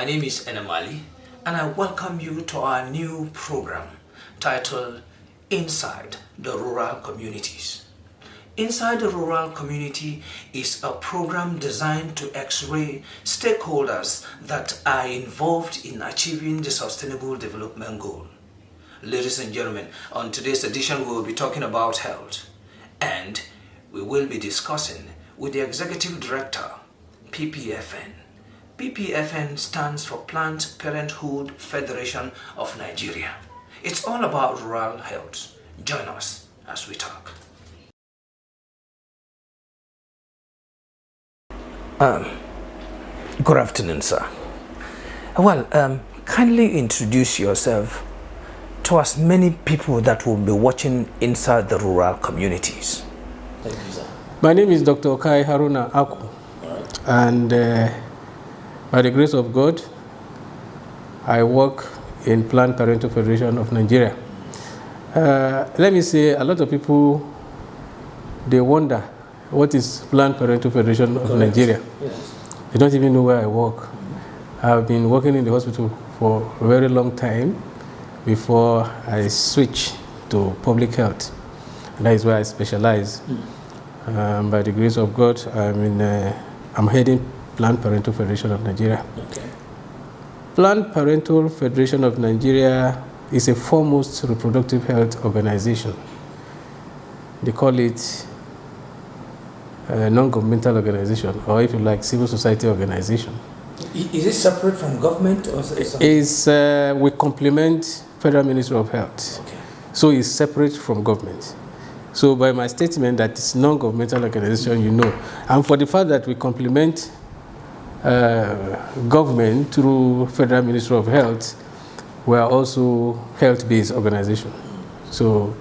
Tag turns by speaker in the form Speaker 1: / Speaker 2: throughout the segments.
Speaker 1: My name is Enamali, and I welcome you to our new program titled Inside the Rural Communities. Inside the Rural Community is a program designed to X-ray stakeholders that are involved in achieving the Sustainable Development Goal. Ladies and gentlemen, on today's edition we will be talking about health, and we will be discussing with the Executive Director, PPFN. PPFN stands for Planned Parenthood Federation of Nigeria. It's all about rural health. Join us as we talk. Good afternoon, sir. Well, kindly introduce yourself to as many people that will be watching inside the rural communities.
Speaker 2: Thank you, sir.
Speaker 3: My name is Dr. Okai Haruna Aku, and by the grace of God, I work in Planned Parenthood Federation of Nigeria. Let me say, a lot of people, they wonder, what is Planned Parenthood Federation of Nigeria?
Speaker 2: Yes.
Speaker 3: They don't even know where I work. I've been working in the hospital for a very long time before I switched to public health. And that is where I specialize. By the grace of God, I'm heading Planned Parenthood Federation of Nigeria.
Speaker 2: Okay.
Speaker 3: Planned Parenthood Federation of Nigeria is a foremost reproductive health organization. They call it a non-governmental organization, or if you like, civil society organization.
Speaker 2: Is it separate from government, or is it
Speaker 3: We complement Federal Ministry of Health.
Speaker 2: Okay.
Speaker 3: So it's separate from government. So by my statement that it's non-governmental organization, you know. And for the fact that we complement government through Federal Ministry of Health, we are also health-based organization. So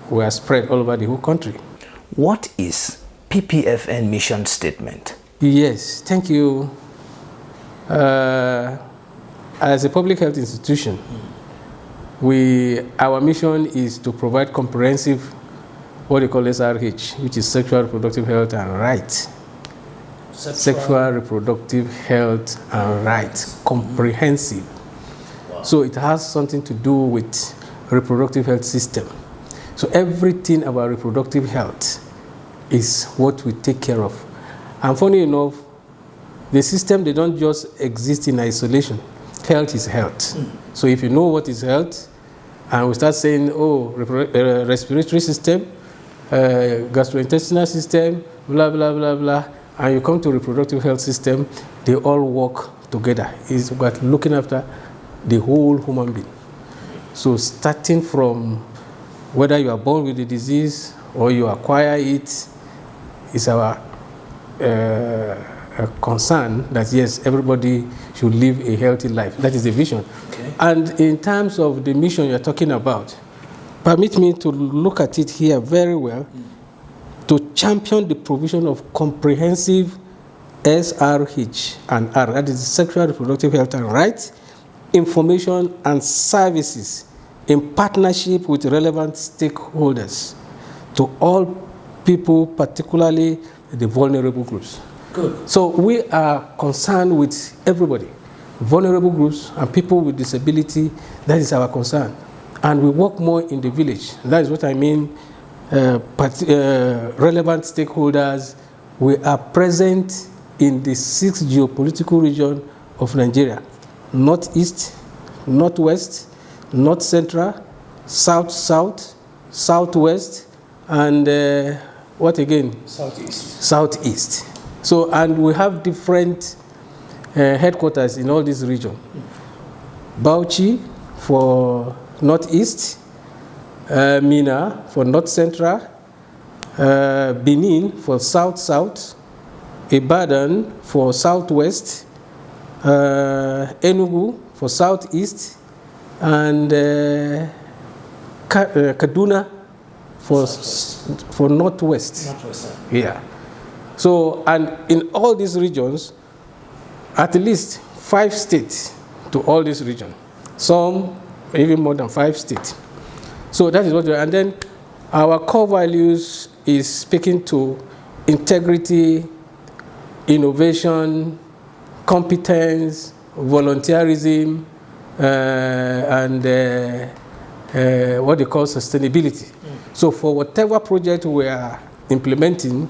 Speaker 3: we are spread all over the whole country.
Speaker 1: What is PPFN mission statement?
Speaker 3: Yes, thank you. As a public health institution, our mission is to provide comprehensive, what they call SRH, which is sexual reproductive health and rights. Sexual reproductive health and rights, comprehensive.
Speaker 2: Wow.
Speaker 3: So it has something to do with reproductive health system. So everything about reproductive health is what we take care of. And funny enough, the system, they don't just exist in isolation. Health is health. So if you know what is health, and we start saying, oh, respiratory system, gastrointestinal system, blah, blah, blah, blah, and you come to reproductive health system, they all work together. It's about looking after the whole human being. So starting from whether you are born with the disease or you acquire it, is our concern that yes, everybody should live a healthy life. That is the vision.
Speaker 2: Okay.
Speaker 3: And in terms of the mission you're talking about, permit me to look at it here very well, to champion the provision of comprehensive SRH and R, that is sexual reproductive health and rights, information and services in partnership with relevant stakeholders to all people, particularly the vulnerable groups.
Speaker 2: Good.
Speaker 3: So we are concerned with everybody, vulnerable groups and people with disability. That is our concern. And we work more in the village. That is what I mean, relevant stakeholders. We are present in the 6 geopolitical regions of Nigeria: Northeast, Northwest, North Central, South-South, Southwest, and what again?
Speaker 2: Southeast.
Speaker 3: Southeast. So, and we have different headquarters in all these regions. Bauchi for Northeast, Mina for North Central, Benin for South-South, Ibadan for Southwest, Enugu for Southeast, and Kaduna for Northwest.
Speaker 2: Northwest.
Speaker 3: Yeah. So, and in all these regions, at least 5 states to all these regions. Some even more than 5 states. So that is what we are. And then our core values is speaking to integrity, innovation, competence, volunteerism, and what they call sustainability. So for whatever project we are implementing,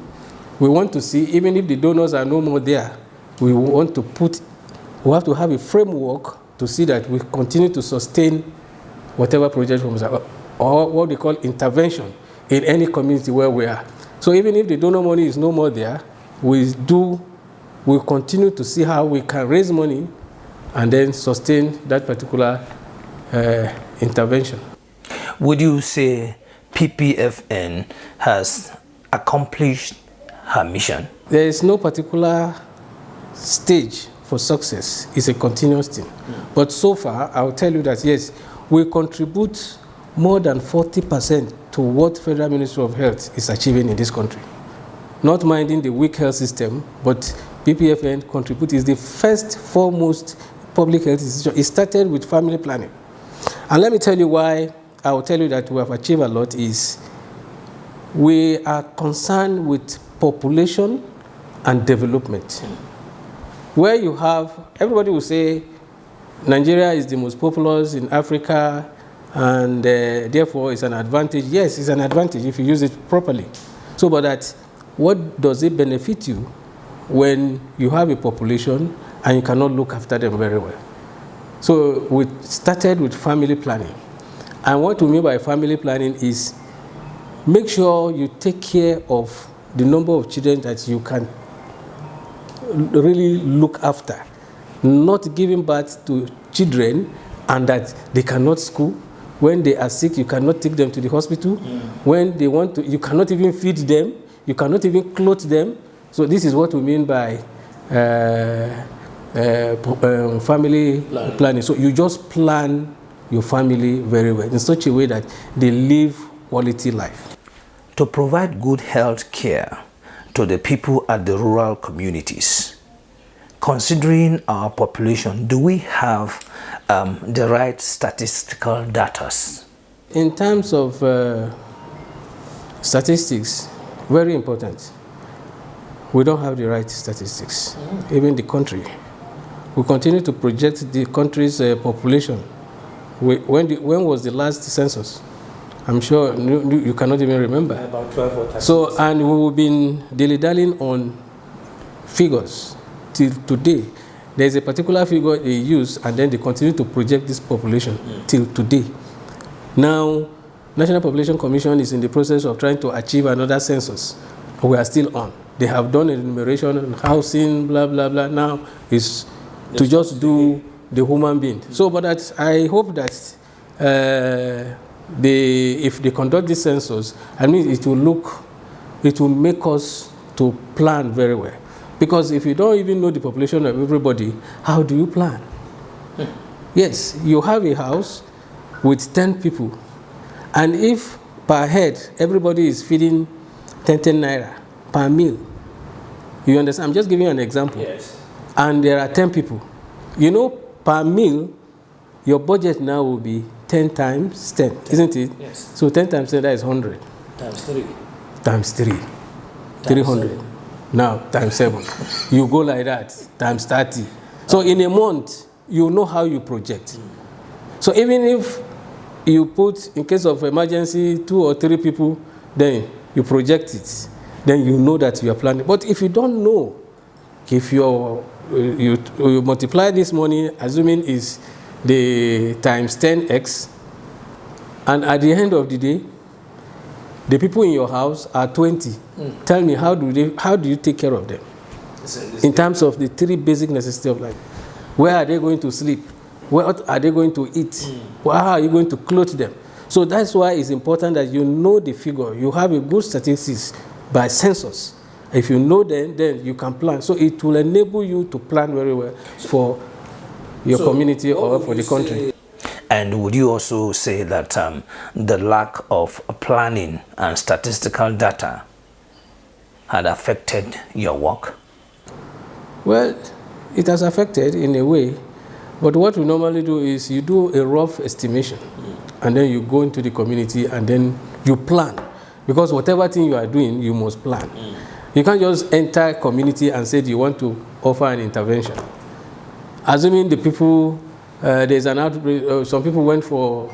Speaker 3: we want to see, even if the donors are no more there, we have to have a framework to see that we continue to sustain whatever project comes out, or what they call intervention in any community where we are. So even if the donor money is no more there, we continue to see how we can raise money and then sustain that particular intervention.
Speaker 1: Would you say PPFN has accomplished her mission?
Speaker 3: There is no particular stage for success. It's a continuous thing. But so far, I'll tell you that yes, we contribute more than 40% to what Federal Ministry of Health is achieving in this country. Not minding the weak health system, but PPFN is the first foremost public health institution. It started with family planning. And let me tell you why I will tell you that we have achieved a lot is we are concerned with population and development. Where you have, everybody will say Nigeria is the most populous in Africa and therefore it's an advantage. Yes, it's an advantage if you use it properly. So, but that, what does it benefit you when you have a population and you cannot look after them very well? So we started with family planning. And what we mean by family planning is make sure you take care of the number of children that you can really look after. Not giving birth to children and that they cannot school. When they are sick, you cannot take them to the hospital. When they want to, you cannot even feed them. You cannot even clothe them. So this is what we mean by family planning. So you just plan your family very well in such a way that they live quality life.
Speaker 1: To provide good health care to the people at the rural communities, considering our population, do we have the right statistical data?
Speaker 3: In terms of statistics, very important. We don't have the right statistics, even the country. We continue to project the country's population. When was the last census? I'm sure you cannot even remember.
Speaker 2: About 12 or 13.
Speaker 3: So, and we've been dilly-dallying on figures till today. There's a particular figure they use, and then they continue to project this population till today. Now, National Population Commission is in the process of trying to achieve another census. We are still on. They have done enumeration and housing, blah, blah, blah. Now is to just do the human being. So, but that, I hope that if they conduct this census, I mean, it will make us to plan very well. Because if you don't even know the population of everybody, how do you plan? Yes, you have a house with 10 people. And if per head, everybody is feeding 10 naira per meal, you understand? I'm just giving you an example.
Speaker 2: Yes.
Speaker 3: And there are 10 people. You know, per meal, your budget now will be 10 times 10, isn't it?
Speaker 2: Yes.
Speaker 3: So 10 times 10, that is 100.
Speaker 2: Times 3.
Speaker 3: Times 3.
Speaker 2: Times
Speaker 3: 300.
Speaker 2: 7.
Speaker 3: Now, times 7. You go like that, times 30. So in a month, you know how you project. So even if you put, in case of emergency, 2 or 3 people, then you project it. Then you know that you are planning. But if you don't know, if you multiply this money, assuming is the times 10x, and at the end of the day, the people in your house are 20. Tell me, how do you take care of them? In terms of the 3 basic necessities of life. Where are they going to sleep? What are they going to eat? How are you going to clothe them? So that's why it's important that you know the figure. You have a good statistics by census. If you know them, then you can plan. So it will enable you to plan very well for your community or for the country.
Speaker 1: And would you also say that the lack of planning and statistical data had affected your work?
Speaker 3: Well, it has affected in a way, but what we normally do is you do a rough estimation, and then you go into the community and then you plan. Because whatever thing you are doing, you must plan. You can't just enter community and say you want to offer an intervention. assuming the people, there's an outbreak, some people went for,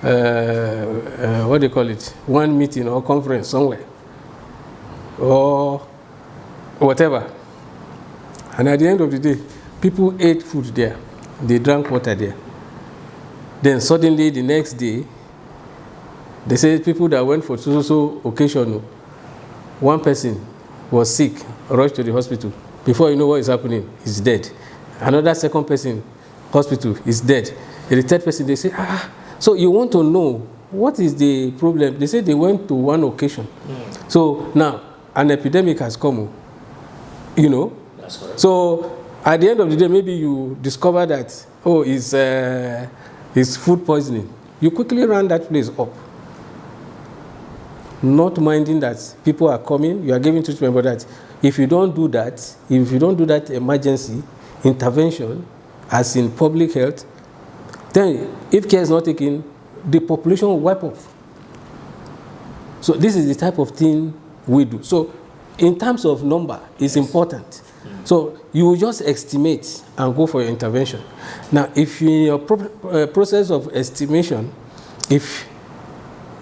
Speaker 3: what do you call it, one meeting or conference somewhere, or whatever. And at the end of the day, people ate food there. They drank water there. Then suddenly the next day, they say people that went for so occasion, one person was sick, rushed to the hospital. Before you know what is happening, he's dead. Another second person, hospital, is dead. And the third person, they say, so you want to know what is the problem? They say they went to one occasion. So now an epidemic has come, you know.
Speaker 1: That's correct.
Speaker 3: So at the end of the day, maybe you discover that, it's food poisoning. You quickly run that place up, not minding that people are coming, you are giving treatment, but that if you don't do that emergency intervention, as in public health, then if care is not taken, the population will wipe off. So this is the type of thing we do. So in terms of number, it's important. So you will just estimate and go for your intervention. Now, if in your process of estimation, if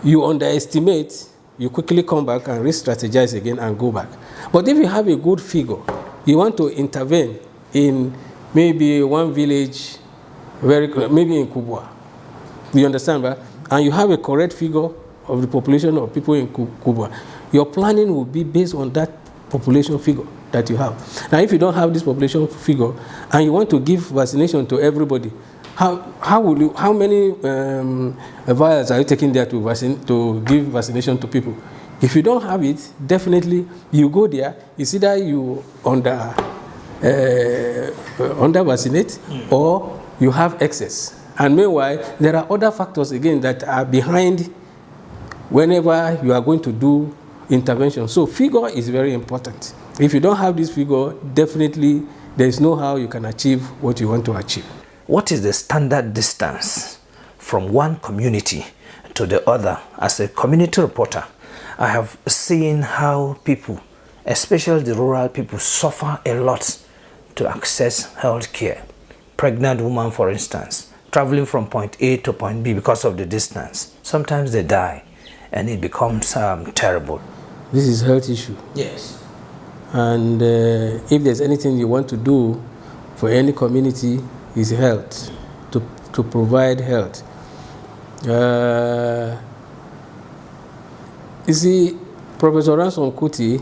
Speaker 3: you underestimate, you quickly come back and re-strategize again and go back. But if you have a good figure, you want to intervene in maybe one village, maybe in Kubwa, you understand, right? And you have a correct figure of the population of people in Kubwa, your planning will be based on that population figure that you have. Now, if you don't have this population figure and you want to give vaccination to everybody, how many vials are you taking there to give vaccination to people? If you don't have it, definitely you go there. It's either you under vaccinate or you have excess. And meanwhile, there are other factors again that are behind whenever you are going to do intervention. So figure is very important. If you don't have this figure, definitely there is no how you can achieve what you want to achieve.
Speaker 1: What is the standard distance from one community to the other? As a community reporter, I have seen how people, especially the rural people, suffer a lot to access health care. Pregnant women, for instance, traveling from point A to point B because of the distance. Sometimes they die and it becomes terrible.
Speaker 3: This is a health issue.
Speaker 1: Yes.
Speaker 3: And if there's anything you want to do for any community, is health, to provide health. You see, Professor Ransom Kuti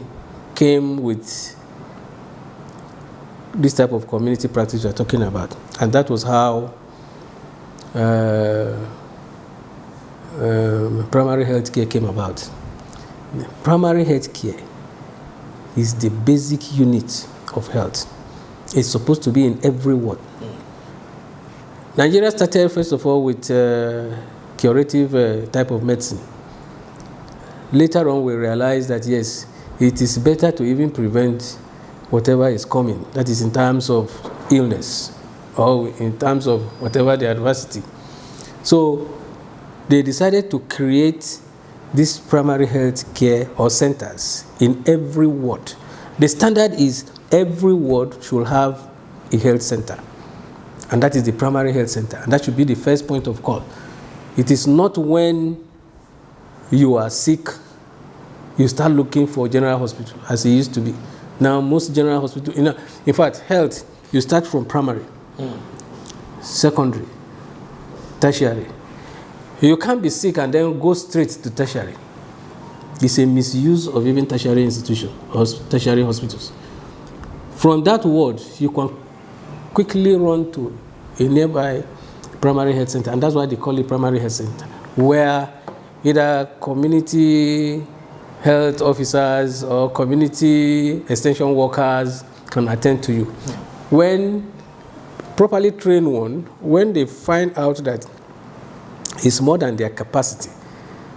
Speaker 3: came with this type of community practice we're talking about, and that was how primary health care came about. Primary health care is the basic unit of health. It's supposed to be in every ward. Nigeria started, first of all, with curative type of medicine. Later on, we realized that, yes, it is better to even prevent whatever is coming. That is in terms of illness or in terms of whatever the adversity. So they decided to create these primary health care or centers in every ward. The standard is every ward should have a health center. And that is the primary health center. And that should be the first point of call. It is not when you are sick, you start looking for general hospital, as it used to be. Now, most general hospitals, in fact, health, you start from primary, secondary, tertiary. You can't be sick and then go straight to tertiary. It's a misuse of even tertiary institutions or tertiary hospitals. From that ward, you can quickly run to a nearby primary health center, and that's why they call it primary health center, where either community health officers or community extension workers can attend to you. When properly trained one, when they find out that it's more than their capacity,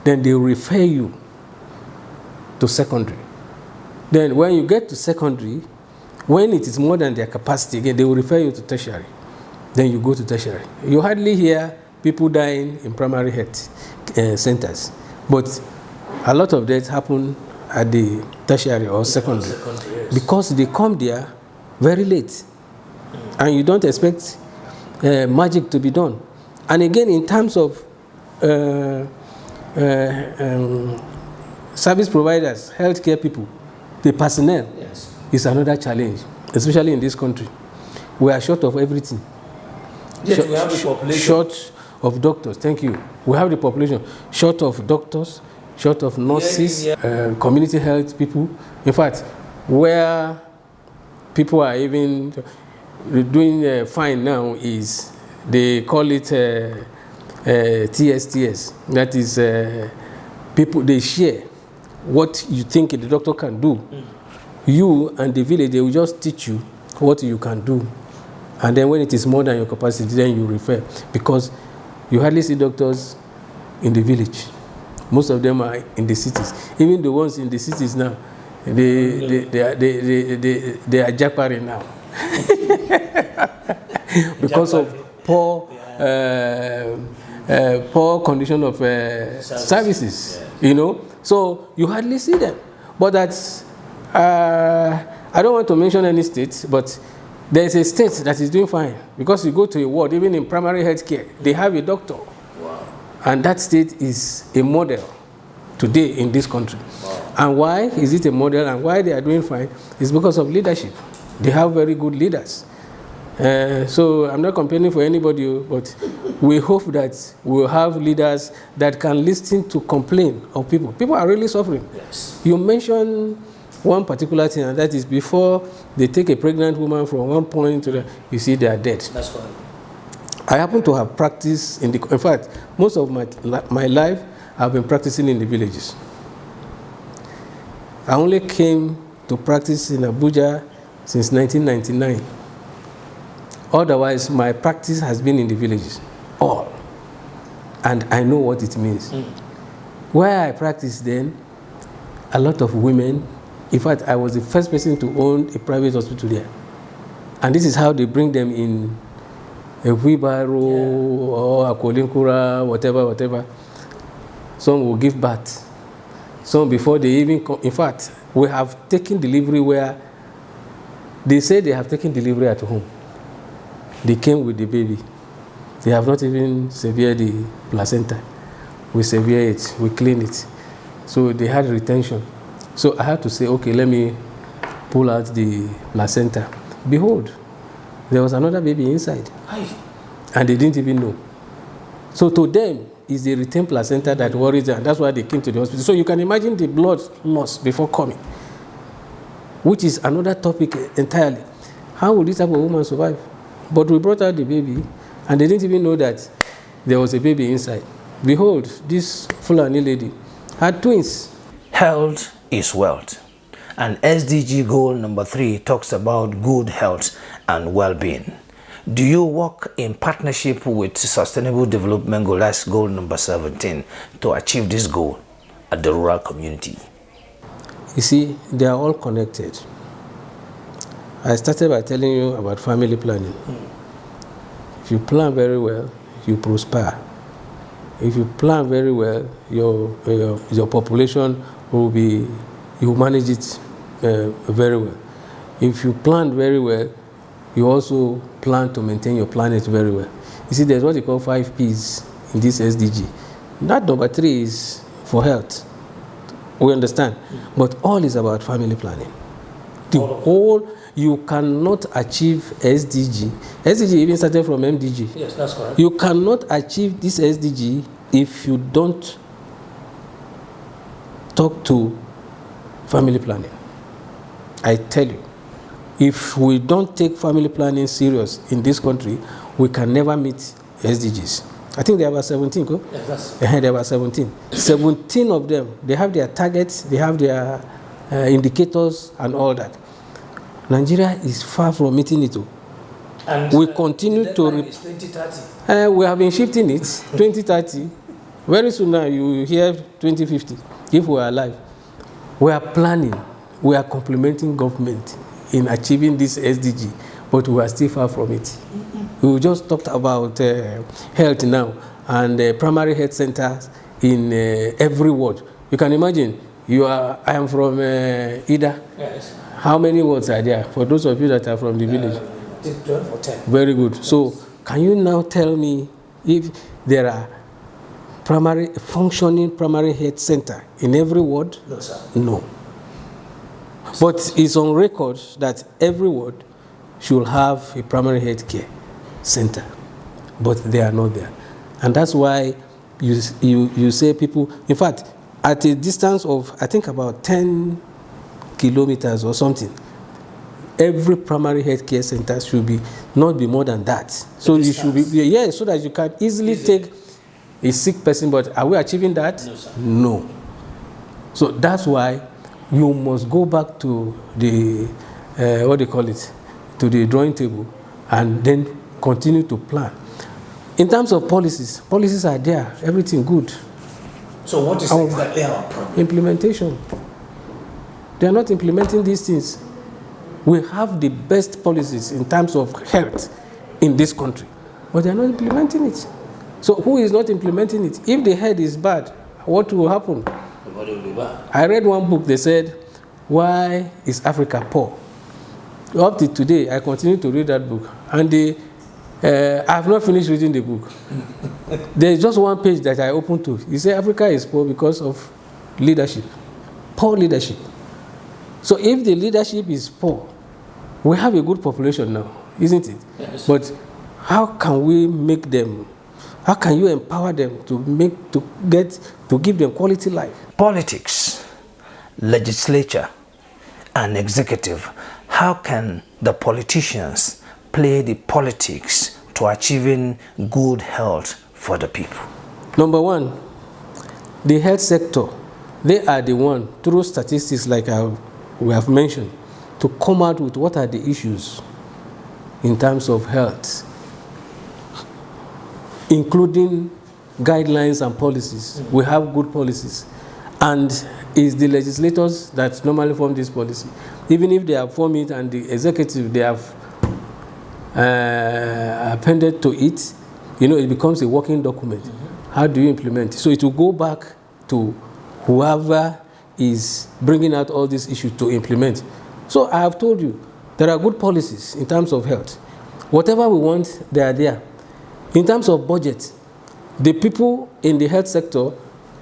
Speaker 3: then they refer you to secondary. Then when you get to secondary, when it is more than their capacity, again, they will refer you to tertiary. Then you go to tertiary. You hardly hear people dying in primary health centers. But a lot of deaths happen at the tertiary or secondary. Yes. Because they come there very late. And you don't expect magic to be done. And again, in terms of service providers, healthcare people, the personnel is another challenge, especially in this country. We are short of everything.
Speaker 2: Yes, we have the population.
Speaker 3: Short of doctors, thank you. We have the population. Short of doctors, short of nurses, community health people. In fact, where people are even doing fine now is, they call it TSTS. That is, people, they share what you think the doctor can do. You and the village, they will just teach you what you can do. And then when it is more than your capacity, then you refer. Because you hardly see doctors in the village. Most of them are in the cities. Even the ones in the cities now, they are jackpotting now. Because of poor condition of services, you know. So you hardly see them. But that's, I don't want to mention any state, but there is a state that is doing fine. Because you go to a ward, even in primary health care, they have a doctor.
Speaker 2: Wow.
Speaker 3: And that state is a model today in this country.
Speaker 2: Wow.
Speaker 3: And why is it a model and why they are doing fine is because of leadership. They have very good leaders. So I'm not complaining for anybody, but we hope that we'll have leaders that can listen to complain of people. People are really suffering.
Speaker 2: Yes.
Speaker 3: You mentioned one particular thing, and that is before they take a pregnant woman from one point to the, you see they are dead.
Speaker 2: That's right.
Speaker 3: I happen to have practiced in fact, most of my life I've been practicing in the villages. I only came to practice in Abuja since 1999. Otherwise, my practice has been in the villages, all. And I know what it means. Where I practiced then, a lot of women, in fact, I was the first person to own a private hospital there. And this is how they bring them in a wheelbarrow or a kolinkura, whatever. Some will give birth. Some before they even come. In fact, we have taken delivery where they say they have taken delivery at home. They came with the baby. They have not even severed the placenta. We severe it, we clean it. So they had retention. So I had to say, okay, let me pull out the placenta. Behold, there was another baby inside.
Speaker 2: Aye.
Speaker 3: And they didn't even know. So to them, it's the retained placenta that worries them. That's why they came to the hospital. So you can imagine the blood loss before coming, which is another topic entirely. How will this type of woman survive? But we brought out the baby, and they didn't even know that there was a baby inside. Behold, this Fulani lady had twins.
Speaker 1: Health is wealth. And SDG goal number 3 talks about good health and well-being. Do you work in partnership with Sustainable Development Goal, that's goal number 17, to achieve this goal at the rural community?
Speaker 3: You see, they are all connected. I started by telling you about family planning. If you plan very well, you prosper. If you plan very well, your population will be, you manage it very well. If you plan very well, you also plan to maintain your planet very well. You see, there's what you call 5 Ps in this SDG. That number 3 is for health. We understand. But all is about family planning. The whole, you cannot achieve SDG. SDG even started from MDG.
Speaker 2: Yes, that's correct.
Speaker 3: You cannot achieve this SDG if you don't talk to family planning. I tell you, if we don't take family planning serious in this country, we can never meet SDGs. I think there are about 17, go?
Speaker 2: Yes, that's
Speaker 3: There are about 17. 17 of them, they have their targets, they have their indicators and all that. Nigeria is far from meeting it.
Speaker 2: And
Speaker 3: we continue
Speaker 2: the
Speaker 3: to...
Speaker 2: deadline is 2030.
Speaker 3: we have been shifting it, 2030. Very soon now you hear 2050, if we are alive. We are planning, we are complementing government in achieving this SDG, but we are still far from it. We just talked about health now, and primary health centers in every ward. You can imagine, I am from Ida.
Speaker 2: Yes.
Speaker 3: How many wards are there? For those of you that are from the village.
Speaker 2: think 12 or 10.
Speaker 3: Very good. So can you now tell me if there are functioning primary health center in every ward?
Speaker 2: No, sir.
Speaker 3: No. But it's on record that every ward should have a primary health care center, but they are not there. And that's why you say people, in fact, at a distance of, I think, about 10 kilometers or something, every primary health care center should not be more than that. So you should be, so that you can easily take a sick person. But are we achieving that?
Speaker 2: No, sir.
Speaker 3: No. So that's why you must go back to the, to the drawing table and then continue to plan. In terms of policies are there, everything good.
Speaker 2: So what is exactly our problem?
Speaker 3: Implementation. They are not implementing these things. We have the best policies in terms of health in this country, but they are not implementing it. So who is not implementing it? If the head is bad, what will happen?
Speaker 2: The body will be bad.
Speaker 3: I read one book, they said, why is Africa poor? Up to today, I continue to read that book, and I have not finished reading the book. There is just one page that I opened to. He said Africa is poor because of leadership, poor leadership. So if the leadership is poor, we have a good population now, isn't it?
Speaker 2: Yes.
Speaker 3: But how can we make them, how can you empower them to give them quality life?
Speaker 1: Politics, legislature, and executive, how can the politicians play the politics to achieving good health for the people?
Speaker 3: Number one, the health sector, they are the one, through statistics like we have mentioned, to come out with what are the issues in terms of health, including guidelines and policies. We have good policies. And it's the legislators that normally form this policy. Even if they have formed it and the executive, they have appended to it, it becomes a working document. Mm-hmm. How do you implement it? So it will go back to whoever is bringing out all these issues to implement. So I have told you, there are good policies in terms of health. Whatever we want, they are there. In terms of budget, the people in the health sector,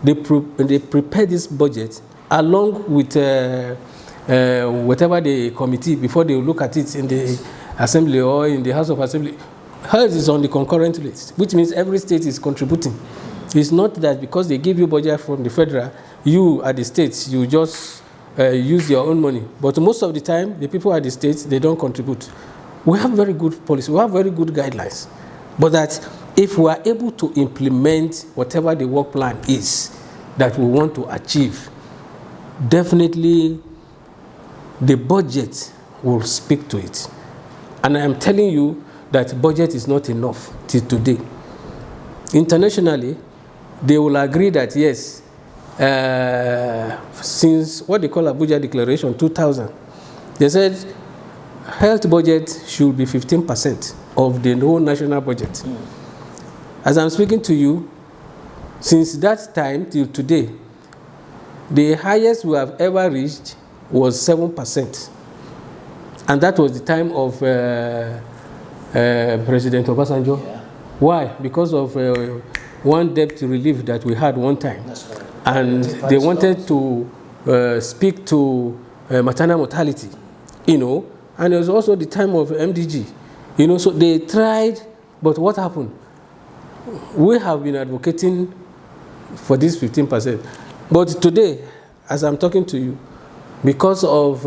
Speaker 3: they prepare this budget along with whatever the committee, before they look at it in the assembly or in the House of Assembly. Health is on the concurrent list, which means every state is contributing. It's not that because they give you budget from the federal, you at the states, you just use your own money. But most of the time, the people at the states, they don't contribute. We have very good policy. We have very good guidelines. But that if we are able to implement whatever the work plan is that we want to achieve, definitely the budget will speak to it. And I am telling you that budget is not enough till today. Internationally, they will agree that yes, since what they call Abuja Declaration 2000, they said health budget should be 15% of the whole national budget. Mm. As I'm speaking to you, since that time till today, the highest we have ever reached was 7%. And that was the time of President Obasanjo. Yeah. Why? Because of one debt relief that we had one time. That's right. And they wanted to speak to maternal mortality, and it was also the time of MDG. So they tried, but what happened? We have been advocating for this 15%. But today, as I'm talking to you, because of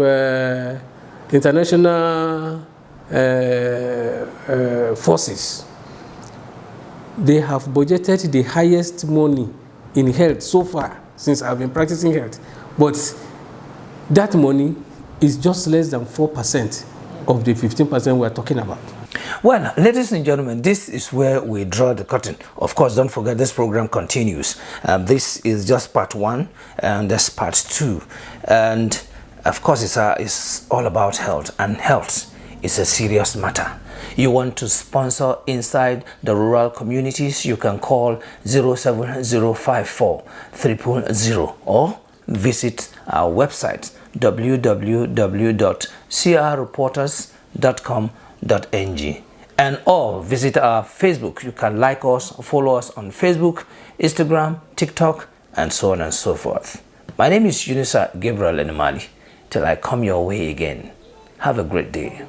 Speaker 3: international forces, they have budgeted the highest money in health so far since I've been practicing health. But that money is just less than 4% of the 15% we're talking about.
Speaker 1: Well, ladies and gentlemen, this is where we draw the curtain. Of course, don't forget this program continues. This is just part 1, and there's part 2. And of course, it's all about health, and health is a serious matter. You want to sponsor inside the rural communities, you can call 07054 000 or visit our website www.crreporters.com unicef.com.ng. And or visit our Facebook. You can like us, follow us on Facebook, Instagram, TikTok, and so on and so forth. My name is Unisa Gabriel Enemali. Till I come your way again. Have a great day.